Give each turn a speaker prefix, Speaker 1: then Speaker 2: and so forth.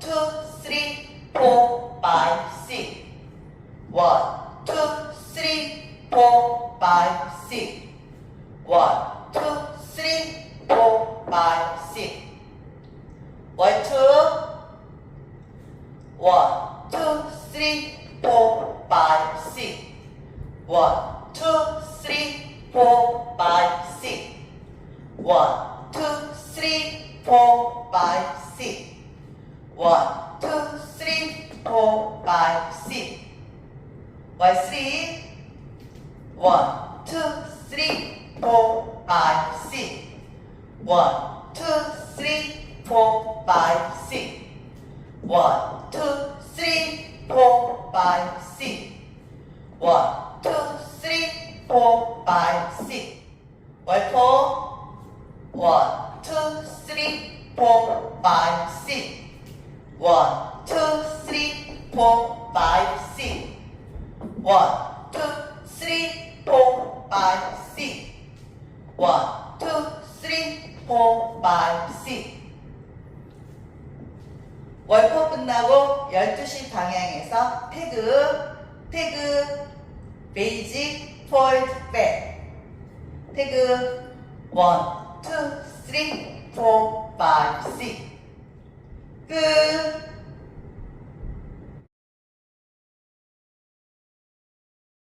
Speaker 1: 2, 3, 4, 5, 6. 1, 2, 3, 4, 5, 6. 1, 2, 3, 4, 5, 6. Why 2? 1, 2, 3, 4, 5, 6. 1, 2, 3, 4, 5, 6. 1, 2, 3, 4, 5, 6. 1, 2, 3, 4, 5, 6. Why 3? 1, 2, 3, 4, 5, 6. 1, 2, 3, 4, 5, 6. 1, 2, 3, 4, 5, 6. 1, 2, 3, 4, 5, 6. Why 4? 1, 2, 3, 4, 5, 6. 1, 2, 3, 4, 5, 6. 1, 2, 3, 4, 5, 6. 1, 2, 3, 4, 5, 6. 월포 끝나고 12시 방향에서 태그, 베이직, 폴드, 백. 태그 1, 2, 3, 4, 5, 6. 끝.